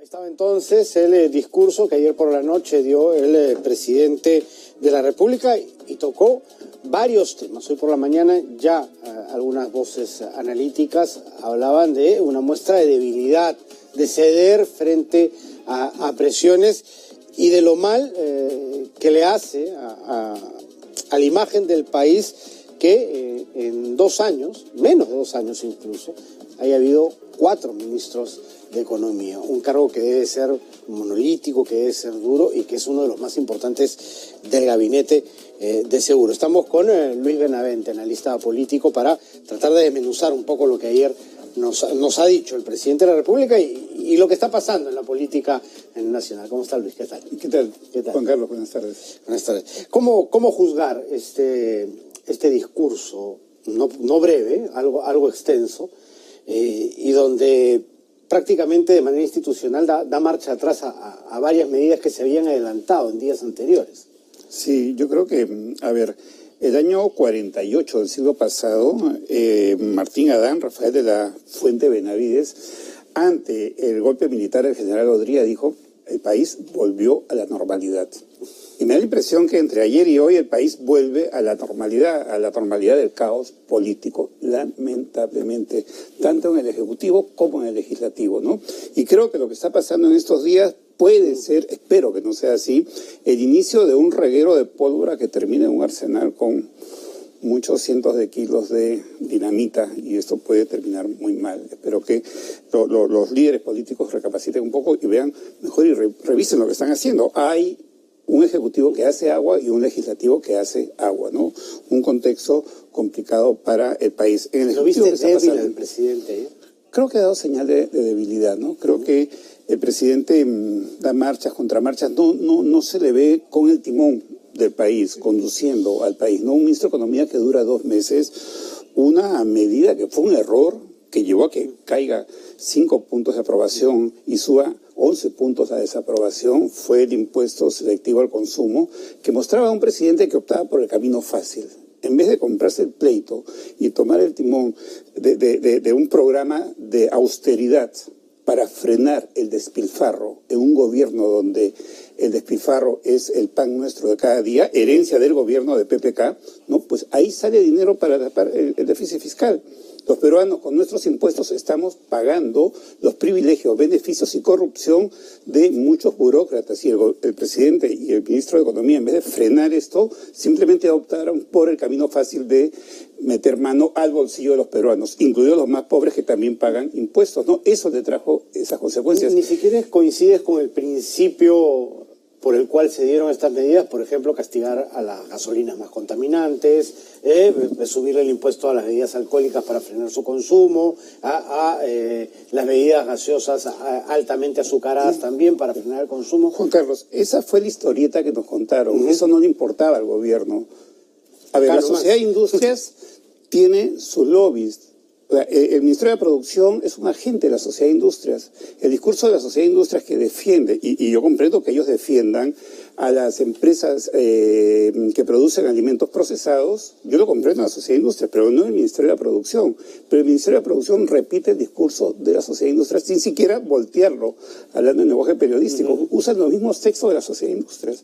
Ahí estaba entonces el discurso que ayer por la noche dio el presidente de la República y tocó varios temas. Hoy por la mañana ya algunas voces analíticas hablaban de una muestra de debilidad, de ceder frente a presiones y de lo mal que le hace a la imagen del país que en 2 años, menos de 2 años incluso, haya habido 4 ministros de Economía, un cargo que debe ser monolítico, que debe ser duro y que es uno de los más importantes del gabinete de seguro. Estamos con Luis Benavente, analista político, para tratar de desmenuzar un poco lo que ayer nos ha dicho el presidente de la República y lo que está pasando en la política nacional. ¿Cómo está, Luis? ¿Qué tal? ¿Qué tal? ¿Qué tal? Juan Carlos, buenas tardes. Buenas tardes. ¿Cómo juzgar este discurso, no breve, algo extenso, y donde prácticamente de manera institucional da marcha atrás a varias medidas que se habían adelantado en días anteriores? Sí, yo creo que, a ver, el año 48 del siglo pasado, Martín Adán, Rafael de la Fuente Benavides, ante el golpe militar del general Odría, dijo: el país volvió a la normalidad. Y me da la impresión que entre ayer y hoy el país vuelve a la normalidad del caos político, lamentablemente, tanto en el Ejecutivo como en el Legislativo, ¿no? Y creo que lo que está pasando en estos días puede ser, espero que no sea así, el inicio de un reguero de pólvora que termine en un arsenal con muchos cientos de kilos de dinamita, y esto puede terminar muy mal. Espero que los líderes políticos recapaciten un poco y vean mejor y revisen lo que están haciendo. Hay un ejecutivo que hace agua y un legislativo que hace agua, ¿no? Un contexto complicado para el país. En el ¿Lo viste débil el presidente? Creo que ha dado señal de debilidad, ¿no? Creo que el presidente da marchas, contramarchas, no se le ve con el timón del país, conduciendo al país, ¿no? Un ministro de Economía que dura 2 meses, una medida que fue un error, que llevó a que caiga 5 puntos de aprobación y suba 11 puntos a desaprobación, fue el impuesto selectivo al consumo, que mostraba a un presidente que optaba por el camino fácil. En vez de comprarse el pleito y tomar el timón de un programa de austeridad para frenar el despilfarro en un gobierno donde el despilfarro es el pan nuestro de cada día, herencia del gobierno de PPK, ¿no? Pues ahí sale dinero para tapar el déficit fiscal. Los peruanos con nuestros impuestos estamos pagando los privilegios, beneficios y corrupción de muchos burócratas, y el presidente y el ministro de Economía, en vez de frenar esto, simplemente optaron por el camino fácil de meter mano al bolsillo de los peruanos, incluidos los más pobres que también pagan impuestos, ¿no? Eso le trajo esas consecuencias. Ni siquiera coincides con el principio por el cual se dieron estas medidas, por ejemplo, castigar a las gasolinas más contaminantes, subirle el impuesto a las bebidas alcohólicas para frenar su consumo, a las bebidas gaseosas altamente azucaradas también para frenar el consumo. Juan Carlos, esa fue la historieta que nos contaron. Eso no le importaba al gobierno. A ver, la Sociedad de Industrias tiene sus lobbies. El Ministerio de Producción es un agente de la Sociedad de Industrias. El discurso de la Sociedad de Industrias que defiende, y yo comprendo que ellos defiendan a las empresas que producen alimentos procesados, yo lo comprendo en la Sociedad de Industrias, pero no en el Ministerio de la Producción. Pero el Ministerio de la Producción repite el discurso de la Sociedad de Industrias sin siquiera voltearlo, hablando en lenguaje periodístico. Usan los mismos textos de la Sociedad de Industrias.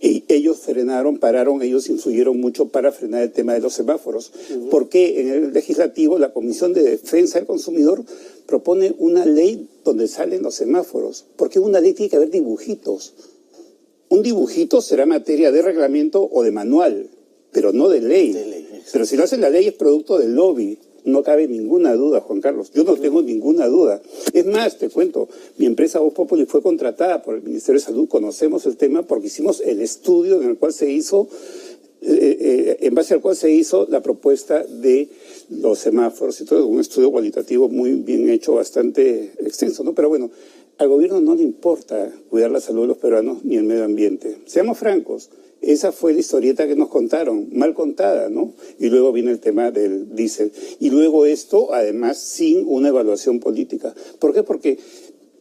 Y ellos frenaron, pararon, ellos influyeron mucho para frenar el tema de los semáforos. Porque en el legislativo la Comisión de Defensa del Consumidor propone una ley donde salen los semáforos. Porque una ley tiene que haber dibujitos. Un dibujito será materia de reglamento o de manual, pero no de ley. Pero si lo hacen la ley es producto del lobby. No cabe ninguna duda, Juan Carlos. Yo no tengo ninguna duda. Es más, te cuento, mi empresa Voz Populi fue contratada por el Ministerio de Salud. Conocemos el tema porque hicimos el estudio en el cual se hizo, en base al cual se hizo la propuesta de los semáforos y todo, un estudio cualitativo muy bien hecho, bastante extenso, ¿no? Pero bueno, al gobierno no le importa cuidar la salud de los peruanos ni el medio ambiente. Seamos francos. Esa fue la historieta que nos contaron, mal contada, ¿no? Y luego viene el tema del diésel. Y luego esto, además, sin una evaluación política. ¿Por qué? Porque,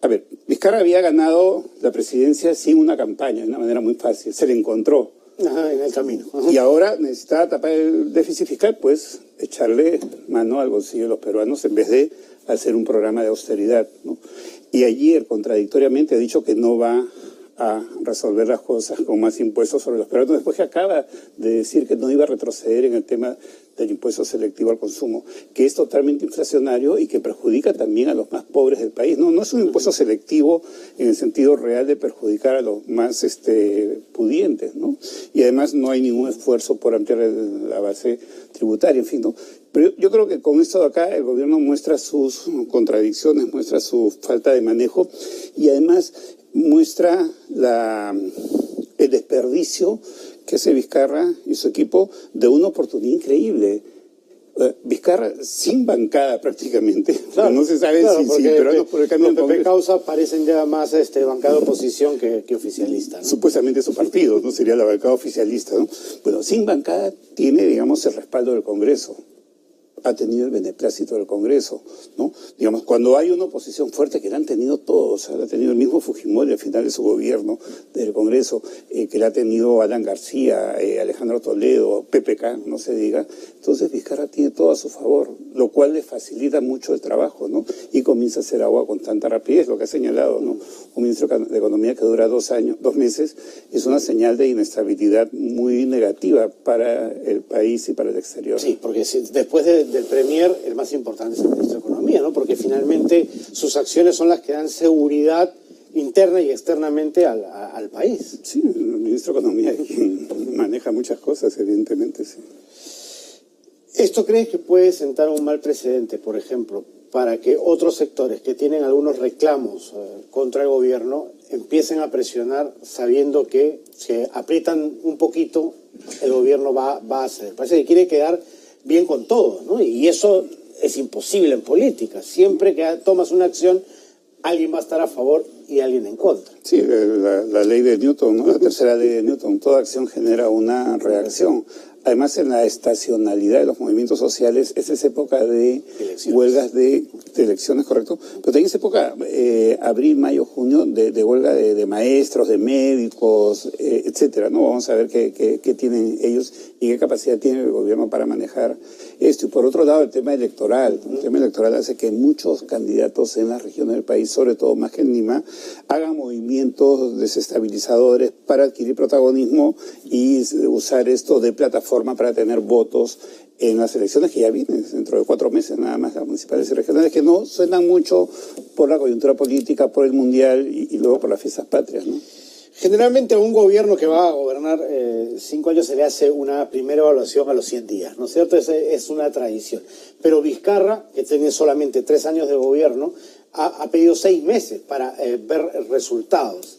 a ver, Vizcarra había ganado la presidencia sin una campaña, de una manera muy fácil. Se le encontró. Ajá, en el camino. Y ahora necesitaba tapar el déficit fiscal, pues echarle mano al bolsillo de los peruanos en vez de hacer un programa de austeridad, ¿no? Y ayer, contradictoriamente, ha dicho que no va a resolver las cosas con más impuestos sobre los peruanos, después que acaba de decir que no iba a retroceder en el tema del impuesto selectivo al consumo, que es totalmente inflacionario y que perjudica también a los más pobres del país. No es un impuesto selectivo en el sentido real de perjudicar a los más pudientes, ¿no? Y además no hay ningún esfuerzo por ampliar la base tributaria, en fin, ¿no? Pero yo creo que con esto de acá el gobierno muestra sus contradicciones, muestra su falta de manejo y además muestra el desperdicio que hace Vizcarra y su equipo de una oportunidad increíble. Vizcarra sin bancada prácticamente, claro, no se sabe claro, si peruanos por el camino los PP Causa parecen ya más bancada de oposición que oficialista, ¿no? Supuestamente su partido, ¿no? Sería la bancada oficialista, ¿no? Bueno, sin bancada tiene, digamos, el respaldo del Congreso. Ha tenido el beneplácito del Congreso, ¿no? Digamos, cuando hay una oposición fuerte, que la han tenido todos, la ha tenido el mismo Fujimori al final de su gobierno del Congreso, que la ha tenido Alan García, Alejandro Toledo, PPK, no se diga. Entonces Vizcarra tiene todo a su favor, lo cual le facilita mucho el trabajo, ¿no? Y comienza a hacer agua con tanta rapidez, lo que ha señalado, ¿no? Un ministro de Economía que dura 2 meses, es una señal de inestabilidad muy negativa para el país y para el exterior. Sí, porque después del Premier, el más importante es el ministro de Economía, ¿no? Porque finalmente sus acciones son las que dan seguridad interna y externamente al país. Sí, el ministro de Economía maneja muchas cosas, evidentemente, sí. ¿Esto crees que puede sentar un mal precedente, por ejemplo, para que otros sectores que tienen algunos reclamos contra el gobierno empiecen a presionar sabiendo que si aprietan un poquito, el gobierno va a hacer? Parece que quiere quedar bien con todos, ¿no? Y eso es imposible en política. Siempre que tomas una acción, alguien va a estar a favor y alguien en contra. Sí, la ley de Newton, ¿no? La tercera ley de Newton, toda acción genera una reacción. Además, en la estacionalidad de los movimientos sociales, esa es época de huelgas de elecciones, correcto. Pero también es época, abril, mayo, junio, de huelga de maestros, de médicos, etcétera, ¿no? Vamos a ver qué tienen ellos y qué capacidad tiene el gobierno para manejar esto. Y por otro lado, el tema electoral. El tema electoral hace que muchos candidatos en las regiones del país, sobre todo más que en Lima, hagan movimientos desestabilizadores para adquirir protagonismo y usar esto de plataforma para tener votos en las elecciones que ya vienen dentro de 4 meses, nada más, las municipales y regionales, que no suenan mucho por la coyuntura política, por el mundial y luego por las fiestas patrias, ¿no? Generalmente a un gobierno que va a gobernar 5 años se le hace una primera evaluación a los 100 días, ¿no es cierto? Es una tradición. Pero Vizcarra, que tiene solamente 3 años de gobierno, ha pedido 6 meses para ver resultados.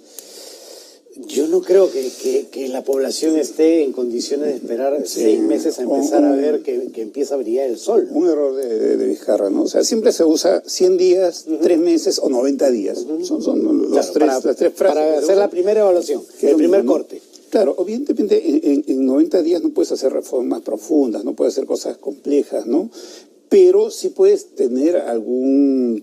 Yo no creo que la población esté en condiciones de esperar 6 meses a empezar a ver que empieza a brillar el sol. Un error de Vizcarra, ¿no? O sea, siempre se usa 100 días, 3 meses o 90 días. Son las tres frases. Para hacer la primera evaluación, el primer corte. Claro, evidentemente en 90 días no puedes hacer reformas profundas, no puedes hacer cosas complejas, ¿no? Pero sí puedes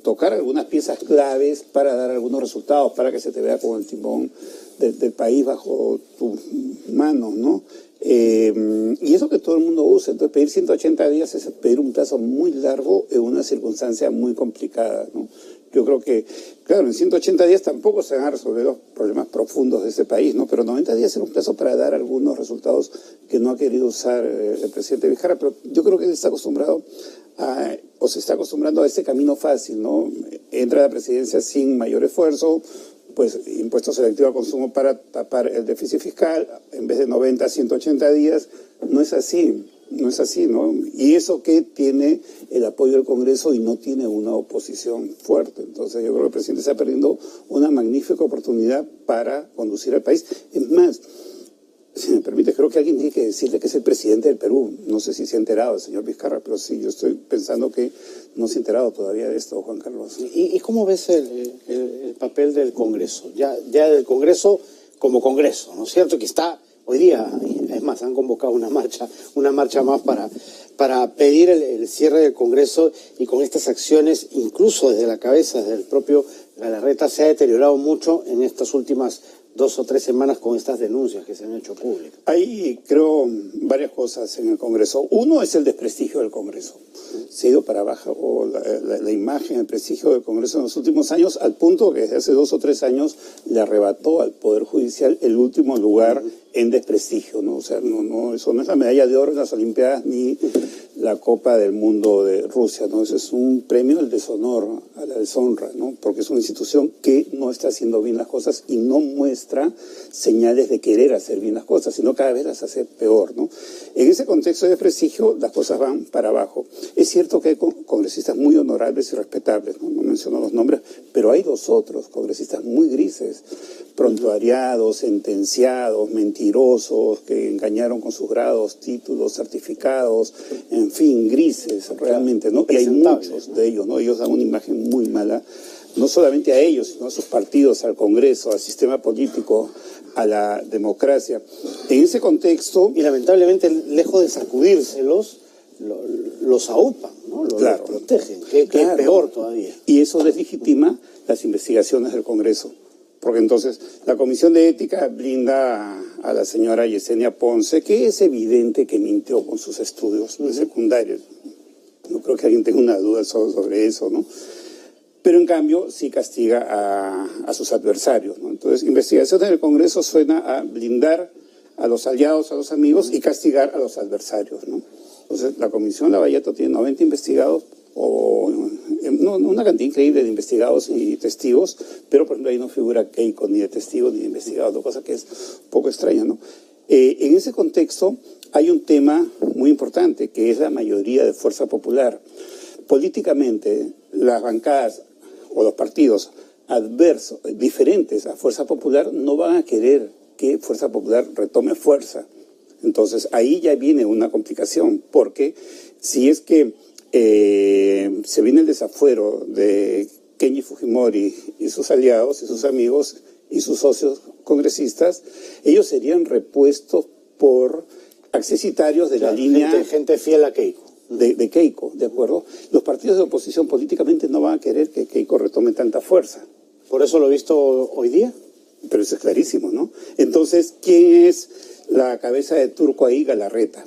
tocar algunas piezas claves para dar algunos resultados, para que se te vea como el timón del país bajo tus manos, ¿no? Y eso que todo el mundo usa. Entonces, pedir 180 días es pedir un plazo muy largo en una circunstancia muy complicada, ¿no? Yo creo que, claro, en 180 días tampoco se van a resolver los problemas profundos de ese país, ¿no? Pero 90 días es un plazo para dar algunos resultados que no ha querido usar el presidente Vizcarra, pero yo creo que él está acostumbrado se está acostumbrando a ese camino fácil, ¿no? Entra a la presidencia sin mayor esfuerzo, pues impuesto selectivo al consumo para tapar el déficit fiscal, en vez de 90 a 180 días, no es así, ¿no? Y eso que tiene el apoyo del Congreso y no tiene una oposición fuerte. Entonces yo creo que el presidente está perdiendo una magnífica oportunidad para conducir al país. Es más, si me permite, creo que alguien tiene que decirle que es el presidente del Perú. No sé si se ha enterado el señor Vizcarra, pero sí, yo estoy pensando que no se ha enterado todavía de esto, Juan Carlos. ¿Y cómo ves el papel del Congreso? Ya del Congreso como Congreso, ¿no es cierto? Que está hoy día, es más, han convocado una marcha más para pedir el cierre del Congreso, y con estas acciones, incluso desde la cabeza del propio Galarreta, se ha deteriorado mucho en estas últimas 2 o 3 semanas con estas denuncias que se han hecho públicas? Hay, creo, varias cosas en el Congreso. Uno es el desprestigio del Congreso. Se ha ido para abajo la imagen, el prestigio del Congreso en los últimos años, al punto que desde hace 2 o 3 años le arrebató al Poder Judicial el último lugar en desprestigio, ¿no? O sea, eso no es la medalla de oro en las Olimpiadas ni la Copa del Mundo de Rusia, ¿no? Eso es un premio al deshonor, a la deshonra, ¿no? Porque es una institución que no está haciendo bien las cosas y no muestra señales de querer hacer bien las cosas, sino cada vez las hace peor, ¿no? En ese contexto de desprestigio, las cosas van para abajo. Es cierto que hay congresistas muy honorables y respetables, ¿no? No menciono los nombres, pero hay 2 otros congresistas muy grises, prontuariados, sentenciados, mentirosos, que engañaron con sus grados, títulos, certificados, en fin, grises realmente, ¿no? Y hay muchos de ellos, ¿no? Ellos dan una imagen muy mala, no solamente a ellos, sino a sus partidos, al Congreso, al sistema político, a la democracia. En ese contexto... Y lamentablemente, lejos de sacudírselos, los aúpan, ¿no? Los protegen, que es peor todavía. Y eso deslegitima las investigaciones del Congreso. Porque entonces la Comisión de Ética blinda a la señora Yesenia Ponce, que es evidente que mintió con sus estudios de secundaria. No creo que alguien tenga una duda sobre eso, ¿no? Pero en cambio sí castiga a sus adversarios, ¿no? Entonces, investigación en el Congreso suena a blindar a los aliados, a los amigos y castigar a los adversarios, ¿no? Entonces, la Comisión Lavallato tiene 90 investigados, no, una cantidad increíble de investigados y testigos, pero por ejemplo ahí no figura Keiko ni de testigo ni de investigado, otra cosa que es un poco extraña, ¿no? En ese contexto hay un tema muy importante, que es la mayoría de Fuerza Popular. Políticamente, las bancadas o los partidos adversos, diferentes a Fuerza Popular, no van a querer que Fuerza Popular retome fuerza. Entonces ahí ya viene una complicación, porque si es que se viene el desafuero de Kenji Fujimori y sus aliados y sus amigos y sus socios congresistas, ellos serían repuestos por accesitarios de la línea... Gente fiel a Keiko. De Keiko, ¿de acuerdo? Los partidos de oposición políticamente no van a querer que Keiko retome tanta fuerza. ¿Por eso lo he visto hoy día? Pero eso es clarísimo, ¿no? Entonces, ¿quién es la cabeza de turco ahí? Galarreta,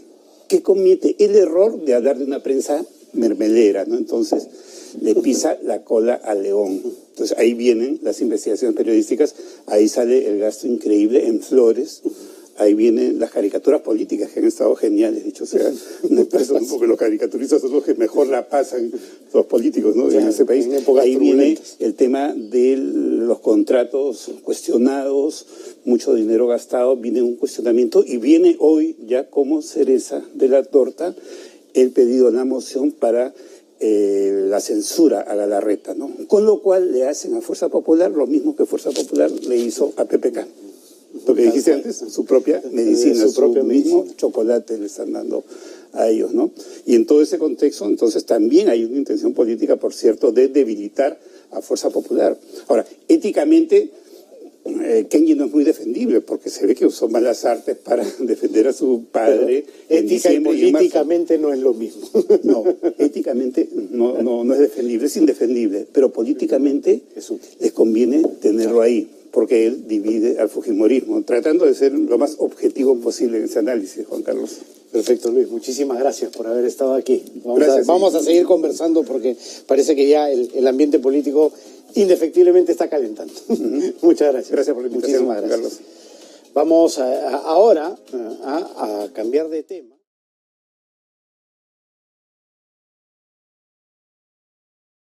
que comete el error de hablar de una prensa mermelera, ¿no? Entonces le pisa la cola al león. Entonces ahí vienen las investigaciones periodísticas, ahí sale el gasto increíble en flores, ahí vienen las caricaturas políticas que han estado geniales, dicho sea, porque los caricaturistas son los que mejor la pasan, los políticos, ¿no? En ese país. Ahí viene el tema de los contratos cuestionados, mucho dinero gastado, viene un cuestionamiento y viene hoy ya como cereza de la torta el pedido de la moción para la censura a Galarreta, ¿no? Con lo cual le hacen a Fuerza Popular lo mismo que Fuerza Popular le hizo a PPK. Lo que dijiste antes, su propia medicina, su mismo chocolate le están dando a ellos, ¿no? Y en todo ese contexto, entonces, también hay una intención política, por cierto, de debilitar a Fuerza Popular. Ahora, éticamente, Kenji no es muy defendible, porque se ve que usó malas artes para defender a su padre. Ética y políticamente no es lo mismo. No, éticamente no es defendible, es indefendible, pero políticamente les conviene tenerlo ahí, porque él divide al fujimorismo, tratando de ser lo más objetivo posible en ese análisis, Juan Carlos. Perfecto, Luis. Muchísimas gracias por haber estado aquí. Vamos a seguir conversando porque parece que ya el ambiente político indefectiblemente está calentando. Muchas gracias. Gracias por la invitación, Muchísimas gracias. Carlos. Vamos ahora a cambiar de tema.